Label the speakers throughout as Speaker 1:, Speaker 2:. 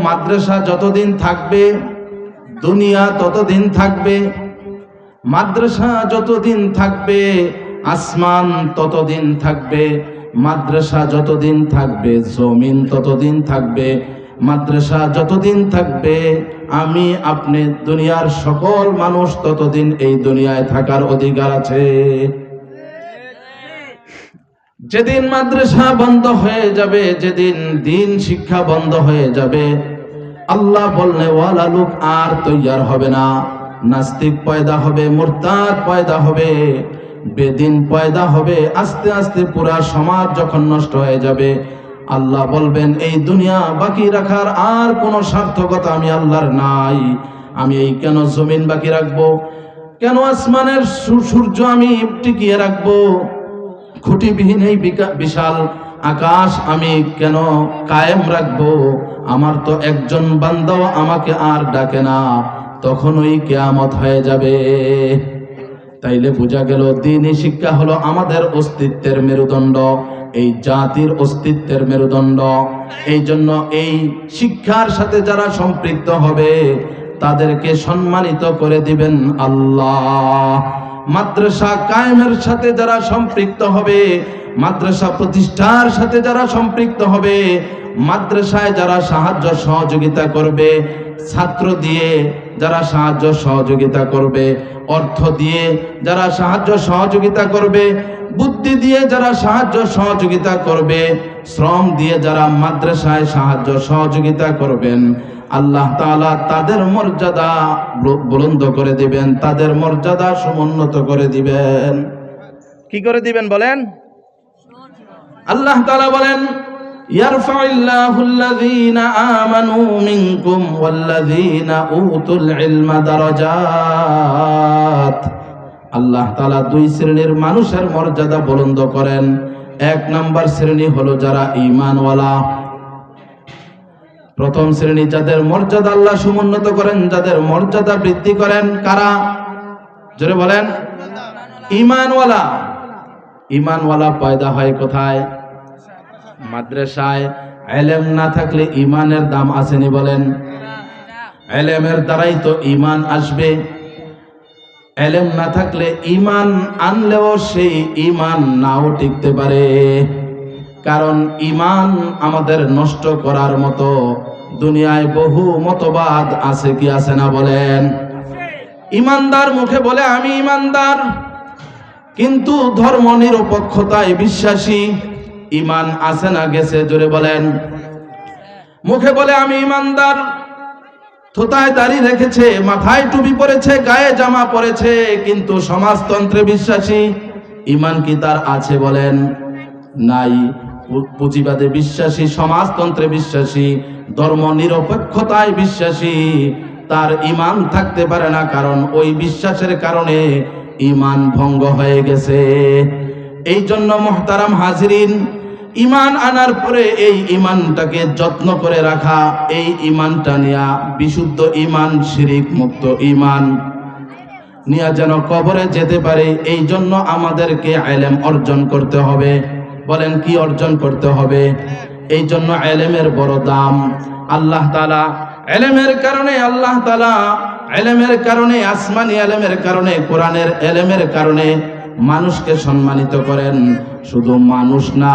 Speaker 1: মাদ্রাসা যতদিন থাকবে দুনিয়া ততদিন থাকবে, মাদ্রাসা যতদিন থাকবে আসমান ততদিন থাকবে, মাদ্রাসা যতদিন থাকবে জমিন ততদিন থাকবে, মাদ্রাসা যতদিন থাকবে আমি আপনি দুনিয়ার সকল মানুষ ততদিন এই দুনিয়ায় থাকার অধিকার আছে। যেদিন মাদ্রাসা বন্ধ হয়ে যাবে, যেদিন দিন শিক্ষা বন্ধ হয়ে যাবে, আল্লাহ বললে ওয়ালা লোক আর তৈয়ার হবে না। নাস্তিক পয়দা হবে, মুরতাদ পয়দা হবে, বেদিন পয়দা হবে। আস্তে আস্তে পুরা সমাজ যখন নষ্ট হয়ে যাবে, আল্লাহ বলবেন এই দুনিয়া বাকি রাখার আর কোনো সার্থকতা আমি আল্লাহর নাই। আমি এই কেন জমিন বাকি রাখবো, কেন আসমানের সূর্য আমি টিকিয়ে রাখবো, খুঁটিবিহীন এই বিশাল আকাশ আমি কেন কায়েম রাখবো? আমার তো একজন বান্দাও আমাকে আর ডাকে না, তখন ওই কিয়ামত হয়ে যাবে। তাইলে বোঝা গেল দ্বীনি শিক্ষা হলো আমাদের অস্তিত্বের মেরুদণ্ড, এই জাতির অস্তিত্বের মেরুদণ্ড। এই জন্য এই শিক্ষার সাথে যারা সম্পৃক্ত হবে তাদেরকে সম্মানিত করে দিবেন আল্লাহ। মাদ্রাসা কায়েমের সাথে যারা সম্পৃক্ত হবে, মাদ্রাসা প্রতিষ্ঠার সাথে যারা সম্পৃক্ত হবে, মাদ্রাসায় যারা সাহায্য সহযোগিতা করবে, ছাত্র দিয়ে যারা সাহায্য সহযোগিতা করবে, অর্থ দিয়ে যারা সাহায্য সহযোগিতা করবে, বুদ্ধি দিয়ে যারা সাহায্য সহযোগিতা করবে, শ্রম দিয়ে যারা মাদ্রাসায় সাহায্য সহযোগিতা করবেন, আল্লাহ তাআলা তাদের মর্যাদা বুলন্দ করে দিবেন, তাদের মর্যাদা সমুন্নত করে দিবেন। কি করে দিবেন বলেন? আল্লাহ তাআলা বলেন ইয়ারফাইল্লাহুল্লাযীনা আমানু মিনকুম ওয়াল্লাযীনা উতুল ইলমা দারাজাত। আল্লাহ তাআলা দুই শ্রেণীর মানুষের মর্যাদা বুলন্দ করেন। এক নাম্বার শ্রেণী হলো যারা ঈমানওয়ালা। প্রথম শ্রেণী যাদের মর্যাদা আল্লাহ সমুন্নত করেন, যাদের মর্যাদা বৃদ্ধি করেন, কারা? জোরে বলেন। ঈমানওয়ালা। ঈমানওয়ালা পয়দা হয় কোথায়? মাদ্রাসায়। ইলম না থাকলে ঈমানের দাম আসেনি বলেন? ইলমের দ্বারাই তো ঈমান আসবে। ইলম না থাকলে ঈমান আনলেও সেই ঈমান নাও টিকতে পারে। কারণ ঈমান আমাদের নষ্ট করার মতো দুনিয়ায় বহু মতবাদ আছে কি আছে না বলেন? ঈমানদার মুখে বলে আমি ঈমানদার, কিন্তু ধর্ম নিরপেক্ষতায় বিশ্বাসী। ঈমান আছে না গেছে? জোরে বলেন। মুখে বলে আমি ঈমানদার, থোতায় দাড়ি রেখেছে, মাথায় টুপি পরেছে, গায়ে জামা পরেছে, কিন্তু সমাজতন্ত্রে বিশ্বাসী। ঈমান কি তার আছে বলেন? নাই। পুঁজিবাদে বিশ্বাসী, সমাজতন্ত্রে বিশ্বাসী, ধর্ম নিরপেক্ষতায় বিশ্বাসী, তার ঈমান থাকতে পারে না, কারণ ওই বিশ্বাসের কারণে ঈমান ভঙ্গ হয়ে গেছে। এই জন্য মুহতারাম হাজিরিন, ঈমান আনার পরে এই ঈমানটাকে যত্ন করে রাখা, এই ঈমানটা নিয়া বিশুদ্ধ ঈমান, শিরিক মুক্ত ঈমান নিয়া যেন কবরে যেতে পারে, এই জন্য আমাদেরকে ইলম অর্জন করতে হবে। বলেন কি অর্জন করতে হবে? এই জন্য ইলমের বড় দাম। আল্লাহ তাআলা ইলমের কারণে, আল্লাহ তাআলা ইলমের কারণে, আসমানি ইলমের কারণে, কোরআনের ইলমের কারণে মানুষকে সম্মানিত করেন। শুধু মানুষ না,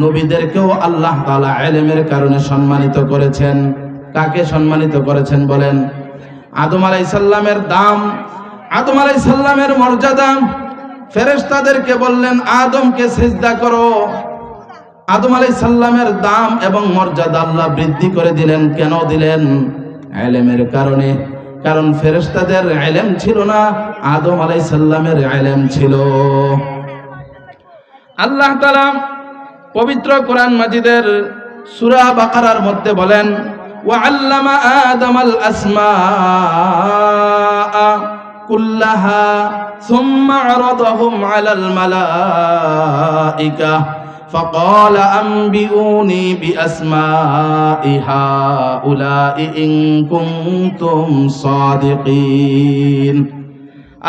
Speaker 1: নবীদেরকেও আল্লাহ তাআলা ইলমের কারণে সম্মানিত করেছেন। কাকে সম্মানিত করেছেন বলেন? আদম আলাইহিস সালামের দাম, আদম আলাইহিস সালামের মর্যাদা। ফেরেশতাদেরকে বললেন আদমকে সিজদা করো। আদম আলাইহিস সালামের দাম এবং মর্যাদা আল্লাহ বৃদ্ধি করে দিলেন। কেন দিলেন? ইলমের কারণে। কারণ ফেরেশতাদের ইলম ছিল না, আদম আলাইহিস সালামের ইলম ছিল। আল্লাহ তাআলা পবিত্র কোরআন মাজিদের সূরা বাকারার মধ্যে বলেন ওয়া আল্লামা আদামাল আসমাআ কুল্লাহা সুম্মা আরাদাহুম আলাল মালাইকা فقال أنبئوني بأسماء هؤلاء إن كنتم صادقين।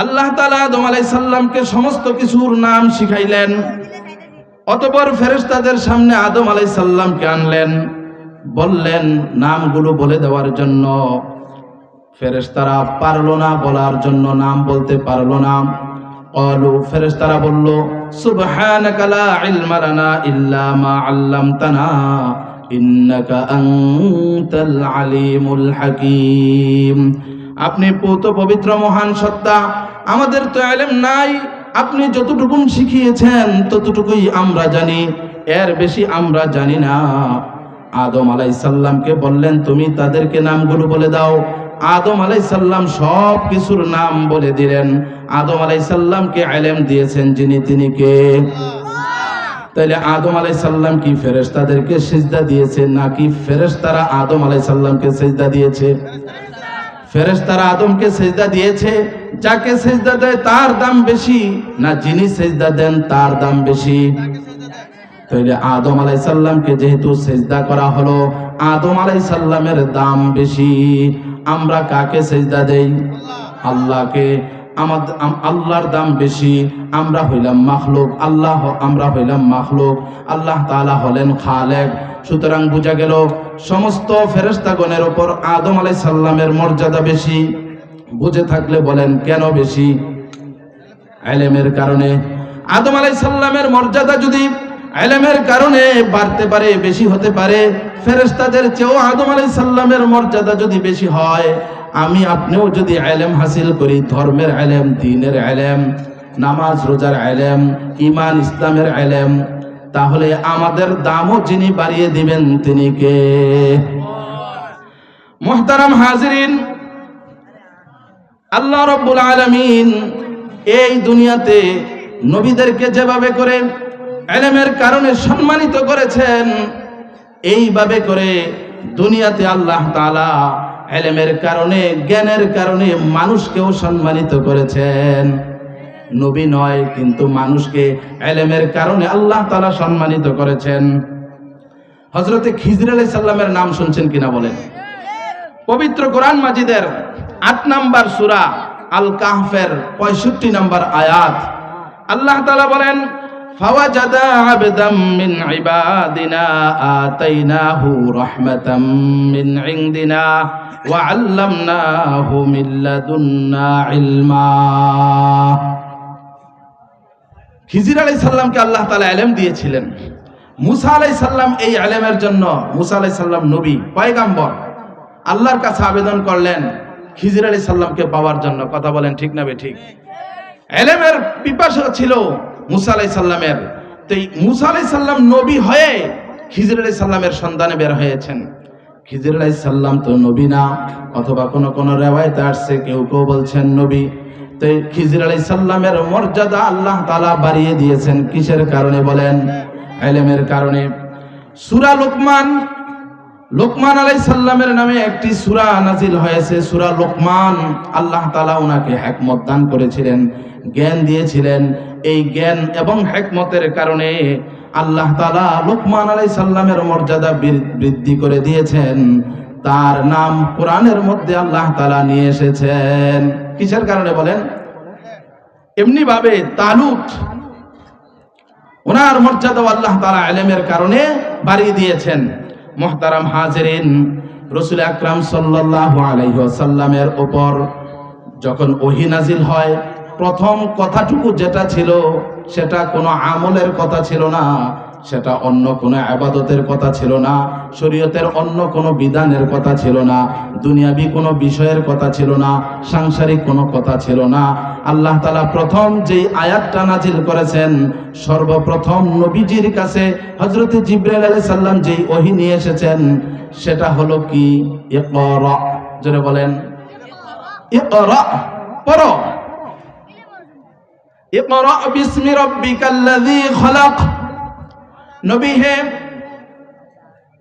Speaker 1: আল্লাহ তাআলা আদম আলাইহিস সালামকে সমস্ত কিছুর নাম শিখাইলেন। অতঃপর ফেরেশতাদের সামনে আদম আলাইহিস সালামকে আনলেন। বললেন নামগুলো বলে দেওয়ার জন্য। ফেরেশতারা পারলো না বলার জন্য, নাম বলতে পারলো না। ক্বালু, ফেরেশতারা বলল, সুবহানাকা লা ইলমা লানা ইল্লা মা আল্লামতানা ইন্নাকা আনতাল আলিমুল হাকীম। আপনি পূত পবিত্র মহান সত্তা, আমাদের তো ইলম নাই, আপনি যতটুকু শিখিয়েছেন ততটুকুই আমরা জানি, এর বেশি আমরা জানি না। আদম আলাইহিস সালামকে বললেন তুমি তাদেরকে নামগুলো বলে দাও। আদম আলাইহিস সালাম সব কিছুর নাম বলে দিলেন। আদম আলাইহিস সালামকে ইলম দিয়েছেন যিনি, তিনি কে? তাইলে আদম আলাইহিস সালাম কি ফেরেশতাদেরকে সিজদা দিয়েছে নাকি ফেরেশতারা আদম আলাইহিস সালামকে সিজদা দিয়েছে? ফেরেশতারা আদমকে সিজদা দিয়েছে। যাকে সিজদা দেয় তার দাম বেশি না যিনি সিজদা দেন তার দাম বেশি? তাইলে আদম আলাইহিস সালামকে যেহেতু সিজদা করা হলো, আদম আলাইহিস সালামের দাম বেশি। আমরা কাকে সিজদা দেই? আল্লাহকে। আমাদের আল্লাহর দাম বেশি। আমরা হইলাম মাখলুক, আমরা হইলাম মাখলুক, আল্লাহ তাআলা হলেন খালেক। সুতরাং বোঝা গেল সমস্ত ফেরেশতাগণের উপর আদম আলাইহিস সালামের মর্যাদা বেশি। বুঝে থাকলে বলেন কেন বেশি? ইলমের কারণে। আদম আলাইহিস সালামের মর্যাদা যদি ইলমের কারণে বাড়তে পারে, বেশি হতে পারে, ফেরেশতাদের চেয়েও আদম আলাইহিস সালামের মর্যাদা যদি বেশি হয়, আমি আপনিও যদি ইলম হাসিল করি, ধর্মের ইলম, দ্বীনের ইলম, নামাজ রোজার ইলম, ঈমান ইসলামের ইলম, তাহলে আমাদের দামও যিনি বাড়িয়ে দিবেন তিনি কে? মুহতারাম হাজিরিন, আল্লাহ রাব্বুল আলামিন এই দুনিয়াতে নবীদেরকে যেভাবে করে ইলমের কারণে সম্মানিত করেছেন, এইভাবে করে দুনিয়াতে আল্লাহ তাআলা ইলমের কারণে, জ্ঞানের কারণে মানুষকেও সম্মানিত করেছেন। নবী নয় কিন্তু মানুষকে ইলমের কারণে আল্লাহ তাআলা সম্মানিত করেছেন। হযরতে খিজির আলাইহিস সালামের নাম শুনছেন কিনা বলেন? পবিত্র কোরআন মাজিদের ৮ নম্বর সূরা আল কাহফের ৬৫ নম্বর আয়াত আল্লাহ তাআলা বলেন, ফাওয়াজাদা আবদাম মিন ইবাদিনা আতাইনাহু রাহমাতাম মিন ইনদিনা ওয়া আল্লামনাহু মিন লাদুন্না ইলমা। খিজির আলাইহিস সালামকে আল্লাহ তাআলা ইলম দিয়েছিলেন। মুসা আলাইহিস সালাম এই ইলমের জন্য, মুসা আলাইহিস সালাম নবী, পয়গম্বর, আল্লাহর কাছে আবেদন করলেন খিজির আলাইহিস সালামকে পাওয়ার জন্য। কথা বলেন ঠিক না বেঠিক? ইলমের পিপাসা ছিল মুসা আলাইহিস সালামের। তো মুসা আলাইহিস সালাম নবী হয়ে খিজির আলাইহিস সালামের সন্ধানে বের হয়েছেন। খিজির আলাইহিস সালাম তো নবী না, অথবা কোন রিওয়ায়াতে আসছে কেউ বলছেন নবী। তো খিজির আলাইহিস সালামের মর্যাদা আল্লাহ তাআলা বাড়িয়ে দিয়েছেন কিসের কারণে বলেন? ইলমের কারণে। সূরা লোকমান আলাইহিস সালামের নামে একটি সূরা নাজিল হয়েছে, সূরা লোকমান। আল্লাহ তাআলা ওনাকে হিকমত দান করেছিলেন, জ্ঞান দিয়েছিলেন। এই জ্ঞান এবং হিকমতের কারণে আল্লাহ তাআলা লোকমান আলাইহিস সালামের মর্যাদা বৃদ্ধি করে দিয়েছেন। তার নাম কোরআনের মধ্যে আল্লাহ তাআলা নিয়ে এসেছেন। কিসের কারণে বলেন? এমনি ভাবে তালুত, ওনার মর্যাদা আল্লাহ তাআলা ইলমের কারণে বাড়িয়ে দিয়েছেন। মুহতারাম হাজিরিন, রাসূল আকরাম সাল্লাল্লাহু আলাইহি ওয়াসাল্লামের উপর যখন ওহী নাজিল হয়, প্রথম কথাটুকু যেটা ছিল সেটা কোনো আমলের কথা ছিল না, সেটা অন্য কোনো ইবাদতের কথা ছিল না, শরীয়তের অন্য কোনো বিধানের কথা ছিল না, দুনিয়াবি কোনো বিষয়ের কথা ছিল না, সাংসারিক কোনো কথা ছিল না। আল্লাহ তাআলা প্রথম যেই আয়াতটা নাজিল করেছেন, সর্বপ্রথম নবীজির কাছে হযরত জিবরাইল আলাইহিস সালাম যেই ওহী নিয়ে এসেছেন সেটা হলো কি? ইকরা। জোরে বলেন ইকরা, পড়ো। ইকরা বিসমি রাব্বিকাল্লাযী খালাক। নবী হে,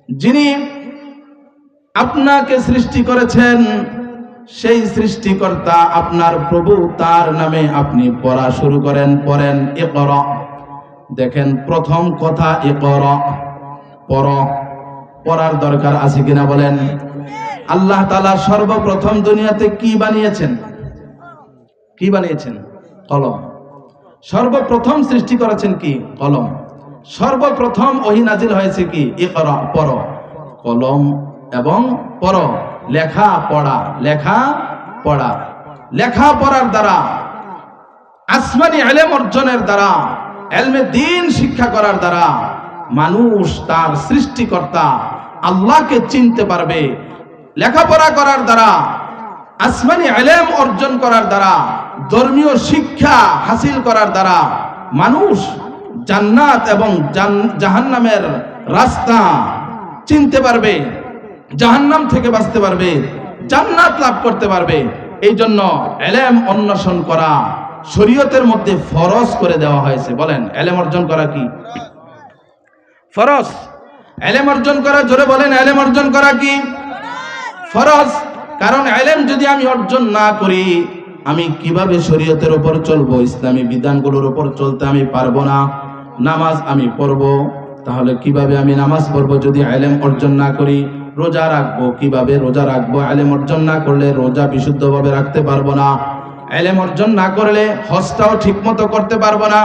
Speaker 1: যিনি আপনাকে সৃষ্টি করেছেন, সেই সৃষ্টিকর্তা আপনার প্রভু, তার নামে আপনি পড়া শুরু করেন, পড়েন ইকরা। দেখেন প্রথম কথা ইকরা, পড়ো। পড়ার দরকার আছে কিনা বলেন? আল্লাহ তাআলা সর্বপ্রথম দুনিয়াতে কি বানিয়েছেন? কি বানিয়েছেন? কলম। সর্বপ্রথম সৃষ্টি করেছেন কি? কলম। সর্বপ্রথম ওহী নাজিল হয়েছে কি? ইকরা, পড়ো। কলম এবং লেখা পড়া, লেখাপড়ার দ্বারা, আসমানি ইলম অর্জনের দ্বারা, ইলমে দ্বীন শিক্ষা করার দ্বারা মানুষ তার সৃষ্টিকর্তা আল্লাহকে চিনতে পারবে। লেখাপড়া করার দ্বারা, আসমানি ইলম অর্জন করার দ্বারা, ধর্মীয় শিক্ষা হাসিল করার দ্বারা মানুষ জান্নাত এবং জাহান্নামের রাস্তা চিনতে পারবে, জাহান্নাম থেকে বাঁচতে পারবে, জান্নাত লাভ করতে পারবে। এই জন্য ইলম অন্বেষণ করা শরীয়তের মধ্যে ফরজ করে দেওয়া হয়েছে। বলেন, ইলম অর্জন করা কি ফরজ? ইলম অর্জন করা, জোরে বলেন, ইলম অর্জন করা কি ফরজ? কারণ ইলম যদি আমি অর্জন না করি, আমি কিভাবে শরীয়তের উপর চলবো, ইসলামী বিধানগুলোর উপর চলতে আমি পারবো না। নামাজ আমি পড়বো, তাহলে কিভাবে আমি নামাজ পড়বো যদি ইলম অর্জন না করি? রোজা রাখবো, কিভাবে রোজা রাখবো? ইলম অর্জন না করলে রোজা বিশুদ্ধভাবে রাখতে পারবো না। ইলম অর্জন না করলে হজটাও ঠিকমতো করতে পারবো না।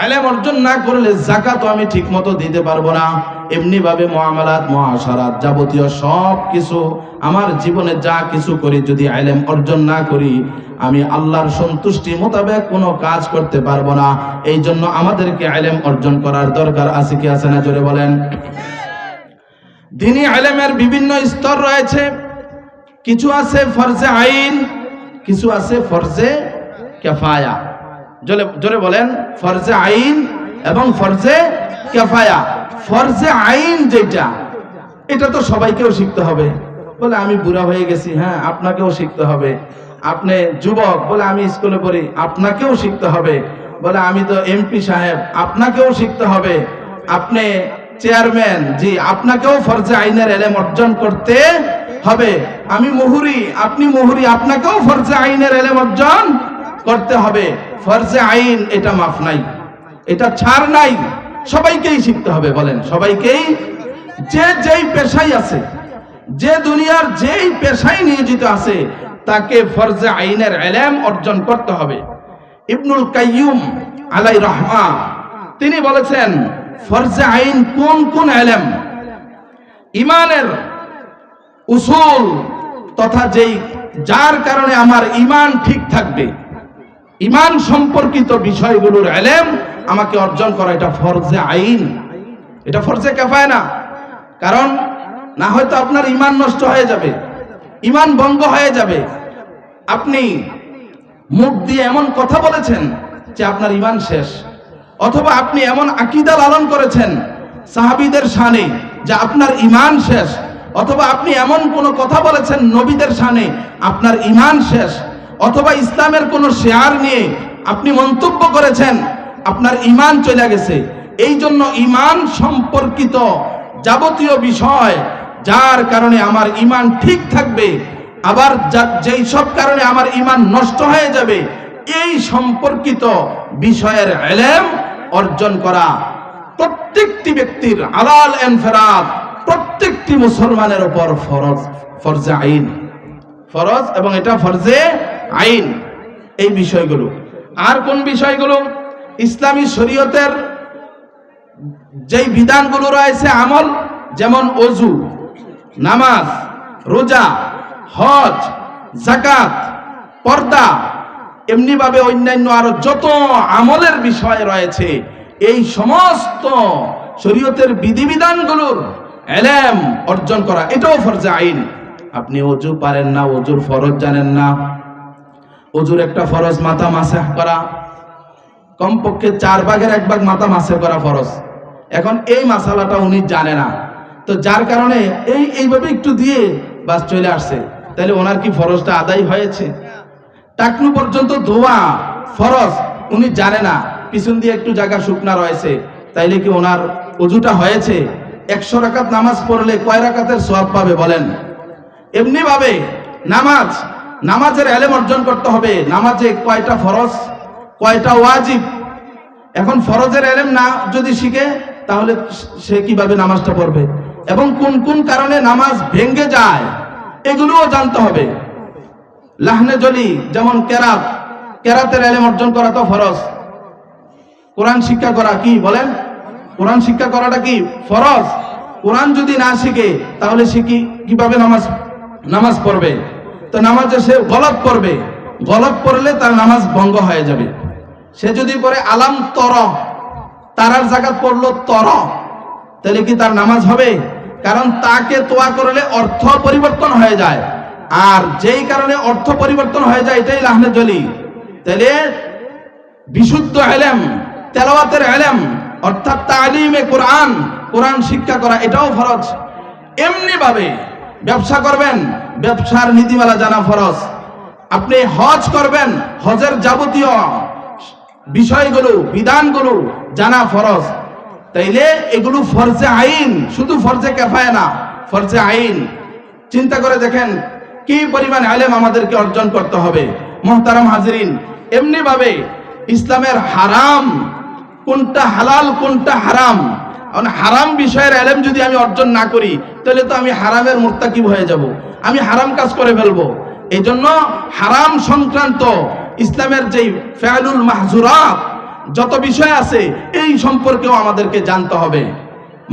Speaker 1: ইলম অর্জন না করলে যাকাতও আমি ঠিকমতো দিতে পারবো না। এমনি ভাবে মুআমালাত, মুআশারাত, যাবতীয় সব কিছু আমার জীবনে যা কিছু করি, যদি ইলম অর্জন না করি, আমি আল্লাহর সন্তুষ্টি মোতাবেক কোনো কাজ করতে পারবো না। এই জন্য আমাদেরকে ইলম অর্জন করার দরকার আছে কি আছে না? জোরে বলেন। দ্বীনি ইলমের বিভিন্ন স্তর রয়েছে। কিছু আছে ফরজে আইন, কিছু আছে ফরজে কিফায়া। জোরে বলেন, ফরজে আইন এবং ফরজে কিফায়া। ফরজে আইন যেটা, এটা তো সবাইকেও শিখতে হবে। বলে আমি বুড়া হয়ে গেছি, হ্যাঁ, আপনাকেও শিখতে হবে। আপনি যুবক, বলে আমি স্কুলে পড়ি, আপনাকেও শিখতে হবে। বলে আমি তো এমপি সাহেব, আপনাকেও শিখতে হবে। আপনি চেয়ারম্যান, জি, আপনাকেও ফরজে আইনের ইলম অর্জন করতে হবে। আমি মুহুরি, আপনি মুহুরি, আপনাকেও ফরজে আইনের ইলম অর্জন করতে হবে। ফরজে আইন এটা মাফ নাই, এটা ছাড় নাই, সবাইকেই শিখতে হবে। বলেন, সবাইকেই, যে যেই পেশায় আছে, যে দুনিয়ার যেই পেশায় নিয়োজিত আছে, তাকে ফরজে আইনের ইলম অর্জন করতে হবে। ইবনুল কাইয়ুম আলাইহির রাহমা তিনি বলেছেন, ফরজে আইন কোন কোন ইলম? ইমানের উসুল তথা যার কারণে আমার ইমান ঠিক থাকবে, ইমান সম্পর্কিত বিষয়গুলোর ইলম আমাকে অর্জন করা, এটা ফরজে আইন, এটা ফরজে কিফায়া না। কারণ না হয়তো আপনার ইমান নষ্ট হয়ে যাবে, ইমান ভঙ্গ হয়ে যাবে। আপনি মুখ দিয়ে এমন কথা বলেছেন যে আপনার ইমান শেষ, অথবা আপনি এমন আকীদা লালন করেছেন সাহাবীদের শানে যে আপনার ইমান শেষ, অথবা আপনি এমন কোন কথা বলেছেন নবীদের শানে, আপনার ইমান শেষ, অথবা ইসলামের কোন শেয়ার নিয়ে আপনি মন্তব্য করেছেন, আপনার ইমান চলে গেছে। এই জন্য ইমান সম্পর্কিত যাবতীয় বিষয়, যার কারণে আমার ইমান ঠিক থাকবে, আবার যেই সব কারণে আমার ইমান নষ্ট হয়ে যাবে, এই সম্পর্কিত বিষয়ের ইলম অর্জন করা প্রত্যেকটি ব্যক্তির আলাল ইনফিরাদ, প্রত্যেকটি মুসলমানের উপর ফরজ, ফরজে আইন, ফরজ, এবং এটা ফরজে আইন। এই বিষয়গুলো। আর কোন বিষয়গুলো? ইসলামী শরীয়তের যেই বিধানগুলো রয়েছে আমল, যেমন ওযু, নামাজ, রোজা, হজ, যাকাত, পর্দা, এমনি ভাবে অন্যান্য আরো যত আমলের বিষয় রয়েছে, এই সমস্ত শরীয়তের বিধিবিধানগুলোর ইলম অর্জন করা, এটাও ফরজে আইন। আপনি ওযু পারেন না, ওযুর ফরজ জানেন না, ওযুর একটা ফরজ মাথা মাসহ করা, কমপক্ষে 4 ভাগের 1 ভাগ মাথা মাসহ করা ফরজ। এখন এই মাসালাটা উনি জানে না, তো যার কারণে এইভাবে একটু দিয়ে বাস চলে আসছে, তাহলে ওনার কি ফরজটা আদায় হয়েছে? টাকনু পর্যন্ত ধোয়া ফরজ, উনি জানে না, পিছন দিয়ে একটু জায়গা শুকনা রয়েছে, তাইলে কি ওনার ওযুটা হয়েছে? 100 রাকাত নামাজ পড়লে কয় রাকাতের সওয়াব পাবে বলেন? এমনি ভাবে নামাজের ইলম অর্জন করতে হবে। নামাজে কয়টা ফরজ, কয়টা ওয়াজিব। এখন ফরজের ইলম না যদি শিখে, তাহলে সে কিভাবে নামাজটা পড়বে, এবং কোন কোন কারণে নামাজ ভেঙে যায়, এগুলোও জানতে হবে। লাহনে জলি, যেমন কেরাতের ইলম অর্জন করা তো ফরজ। কোরআন শিক্ষা করা কি বলেন? কোরআন শিক্ষা করাটা কি ফরজ? কোরআন যদি না শিখে তাহলে সে কিভাবে নামাজ পড়বে? তো নামাজে সে গলত পড়বে, গলত পড়লে তার নামাজ ভঙ্গ হয়ে যাবে। সে যদি পড়ে আলাম তর, তারার জায়গা পড়লো তর, তাহলে কি তার নামাজ হবে? কারণ তাকে তোয়া করলে অর্থ পরিবর্তন হয়ে যায়, আর যেই কারণে অর্থ পরিবর্তন হয়ে যায় এটাই লাহনে জলি। তাহলে বিশুদ্ধ ইলম, তেলাওয়াতের ইলম অর্থাৎ তালিমে কোরআন, কোরআন শিক্ষা করা এটাও ফরজ। এমনি ভাবে ব্যবসা করবেন, ব্যবসার নীতিমালা জানা ফরজ। আপনি হজ করবেন, হজের যাবতীয় বিষয়গুলো, বিধানগুলো জানা ফরজ। তাইলে এগুলো ফরজে আইন, শুধু ফরজে কিফায়া না, ফরজে আইন। চিন্তা করে দেখেন কি পরিমাণ ইলম আমাদেরকে অর্জন করতে হবে। মুহতারাম হাজিরিন, এমনি ভাবে ইসলামের হারাম কোনটা, হালাল কোনটা হারাম, হারাম বিষয়ের ইলম যদি আমি অর্জন না করি তাহলে তো আমি হারামের মুরতাকিব হয়ে যাব, আমি হারাম কাজ করে ফেলবো। এই জন্য হারাম সংক্রান্ত ইসলামের যেই ফিআলুল মাহজুরাত যত বিষয় আছে এই সম্পর্কেও আমাদেরকে জানতে হবে,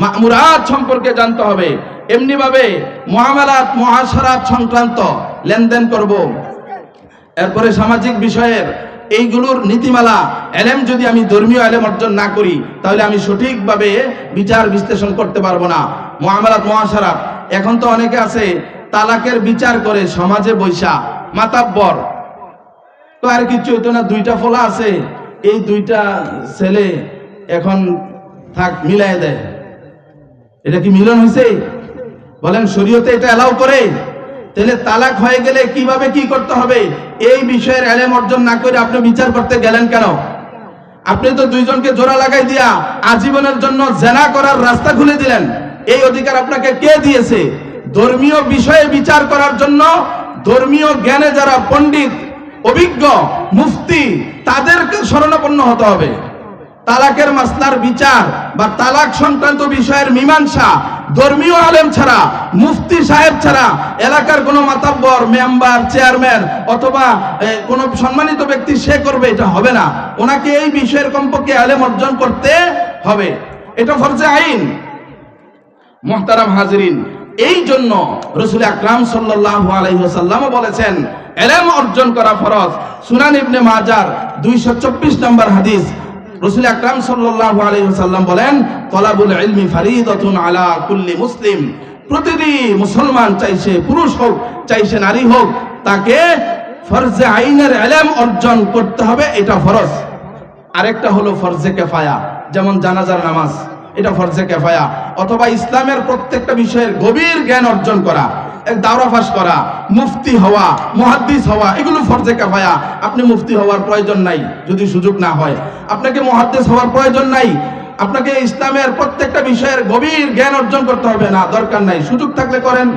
Speaker 1: মা'মুরাত সম্পর্কে জানতে হবে। এমনি ভাবে মুআমালাত মুআশারাত সংক্রান্ত লেনদেন করব। এরপরে সামাজিক বিষয়ের এইগুলোর নীতিমালা ইলম যদি আমি ধর্মীয় ইলম অর্জন না করি তাহলে আমি সঠিকভাবে বিচার বিশ্লেষণ করতে পারবো না। মুআমালাত মুআশারাত, এখন তো অনেকে আছে তালাকের বিচার করে সমাজে বৈশা মাতাব্বর, তো আর কিছু হইতো না, দুইটা ফলা আছে, এই দুইটা ছেলে এখন থাক মিলাই দেয়। এটা কি মিলন হয়েছে? বলেন শরীয়তে এটা এলাও করে? তাহলে তালাক হয়ে গেলে কিভাবে কি করতে হবে এই বিষয়ের ইলম অর্জন না করে আপনি বিচার করতে গেলেন কেন? আপনি তো দুইজনকে জোড়া লাগাই দিয়া আজীবনের জন্য জেনা করার রাস্তা খুলে দিলেন। এই অধিকার আপনাকে কে দিয়েছে? ধর্মীয় বিষয়ে বিচার করার জন্য ধর্মীয় জ্ঞানে যারা পণ্ডিত, অভিজ্ঞ, মুফতি, তাদেরকে শরণাপন্ন হতে হবে। তালাকের মাসলার বিচার বা তালাক সংক্রান্ত বিষয়ের মীমাংসা ধর্মীয় আলেম ছাড়া, মুফতি সাহেব ছাড়া, এলাকার কোনো মাতাব্বর, মেম্বার, চেয়ারম্যান অথবা কোনো সম্মানিত ব্যক্তি সে করবে এটা হবে না। ওনাকে এই বিষয়ের কমপক্ষে ইলম অর্জন করতে হবে, এটা ফরজে আইন। মুহতারাম হাজিরিন, এই জন্য রাসূল আকরাম সাল্লাল্লাহু আলাইহি ওয়াসাল্লাম বলেছেন ইলম অর্জন করা ফরজ। সুনান ইবনে মাজার 224 নম্বর হাদিস, রাসূল আকরাম সাল্লাল্লাহু আলাইহি ওয়াসাল্লাম বলেন তলাবুল ইলমি ফারিদাতুন আলা কুল্লি মুসলিম, প্রতিটি মুসলমান চাইছে পুরুষ হোক চাইছে নারী হোক তাকে ফরজে আইনের ইলম অর্জন করতে হবে, এটা ফরজ। আরেকটা হলো ফরজে কিফায়া, যেমন জানাজার নামাজ, এটা ফরজে কিফায়া। অথবা ইসলামের প্রত্যেকটা বিষয়ের গভীর জ্ঞান অর্জন করা, দাওরা ফাঁস করা, মুফতি হওয়া, মুহাদ্দিস হওয়া, এগুলো ফরজে কিফায়া। আপনি মুফতি হওয়ার প্রয়োজন নাই যদি সুযোগ না হয়, আপনাকে মুহাদ্দিস হওয়ার প্রয়োজন নাই, আপনাকে ইসলামের প্রত্যেকটা বিষয়ের গভীর জ্ঞান অর্জন করতে হবে না, দরকার নাই। সুযোগ থাকলে করেন,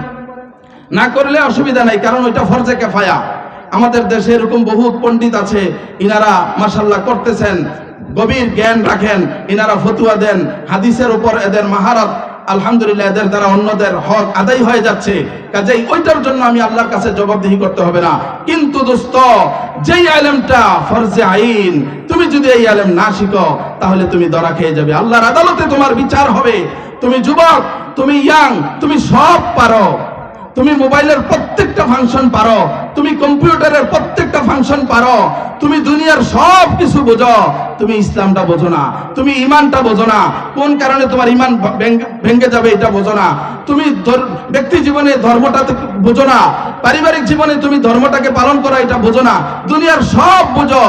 Speaker 1: না করলে অসুবিধা নাই, কারণ ওইটা ফরজে কিফায়া। আমাদের দেশে এরকম বহুত পণ্ডিত আছে, ইনারা মাশাআল্লাহ করতেছেন, গভীর জ্ঞান রাখেন, ইনারা ফতুয়া দেন, হাদিসের উপর এদের মাহারত, আলহামদুলিল্লাহ এদের দ্বারা অন্যদের হক আদায় হয়ে যাচ্ছে। কাজেই ওইটার জন্য আমি আল্লাহর কাছে জবাবদিহি করতে হবে না। কিন্তু দোস্ত, যেই ইলমটা ফরজে আইন, তুমি যদি এই ইলম না শিখো তাহলে তুমি ধরা খেয়ে যাবে, আল্লাহর আদালতে তোমার বিচার হবে। তুমি যুবক, তুমি ইয়াং, তুমি সব পারো, তুমি মোবাইলের প্রত্যেকটা ফাংশন পারো, তুমি কম্পিউটারের প্রত্যেকটা ফাংশন পারো, তুমি দুনিয়ার সব কিছু বোঝো, তুমি ইসলামটা বোঝো না, তুমি ঈমানটা বোঝো না, কোন কারণে তোমার ঈমান ভেঙে যাবে এটা বোঝো না, তুমি ব্যক্তি জীবনে ধর্মটা বোঝো না, পারিবারিক জীবনে তুমি ধর্মটাকে পালন করা এটা বোঝো না, দুনিয়ার সব বোঝো,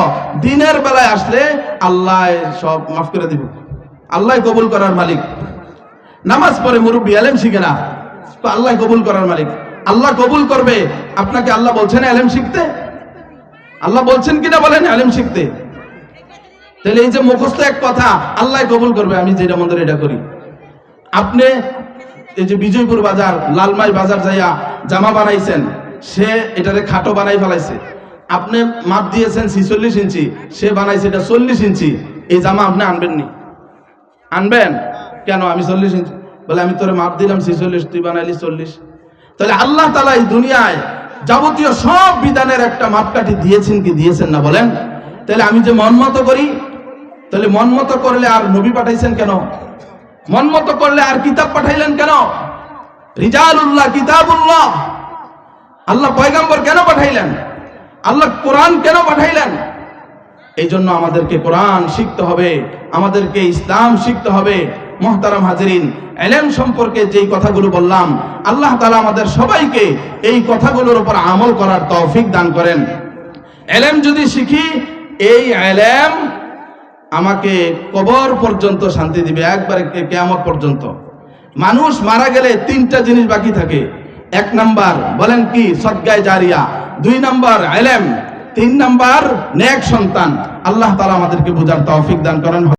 Speaker 1: দিনের বেলায় আসলে আল্লাহ সব মাফ করে দিবে, আল্লাহ কবুল করার মালিক। নামাজ পড়ে মুরব্বী ইলম শিখে না, তো আল্লাহ কবুল করার মালিক, আল্লাহ কবুল করবে। আপনাকে আল্লাহ বলছেন ইলম শিখতে, আল্লাহ বলছেন কিনা বলেন ইলম শিখতে? তাহলে এই যে মুখস্থ এক কথা, আল্লাহ কবুল করবে আমি যেটা মন্দির এটা করি। আপনি এই যে বিজয়পুর বাজার, লালমাই বাজার যাইয়া জামা বানাইছেন, সে এটারে খাটো বানাই ফেলাইছে, আপনি মাপ দিয়েছেন 46 ইঞ্চি, সে বানাইছে এটা 40 ইঞ্চি, এই জামা আপনি আনবেন নি? আনবেন কেন? আমি 40 ইঞ্চি বলে আমি তোরে মাপ দিলাম 46, তুই বানাইলি 40। তাহলে আল্লাহ তাআলা এই দুনিয়ায় যাবতীয় সব বিধানের একটা মাপকাঠি দিয়েছেন কি দিয়েছেন না বলেন? তাহলে আমি যে মন মতো করি, তাহলে মন মতো করলে আর নবী পাঠাইছেন কেন? মন মতো করলে আর কিতাব পাঠাইলেন কেন? রিজালুল্লাহ, কিতাবুল্লাহ, আল্লাহ পয়গম্বর কেন পাঠাইলেন? আল্লাহ কোরআন কেন পাঠাইলেন? এই জন্য আমাদেরকে কোরআন শিখতে হবে, আমাদেরকে ইসলাম শিখতে হবে। মুহতারাম হাজিরিন, ইলম সম্পর্কে যেই কথাগুলো বললাম, আল্লাহ তাআলা আমাদের সবাইকে এই কথাগুলোর উপর আমল করার তৌফিক দান করেন। ইলম যদি শিখি, এই ইলম আমাকে কবর পর্যন্ত শান্তি দিবে, একবারে কিয়ামত পর্যন্ত। মানুষ মারা গেলে তিনটা জিনিস বাকি থাকে। এক নাম্বার বলেন কি? সদকায়ে জারিয়া। দুই নাম্বার ইলম। তিন নাম্বার নেক সন্তান। আল্লাহ তাআলা আমাদেরকে বুঝার তৌফিক দান করেন।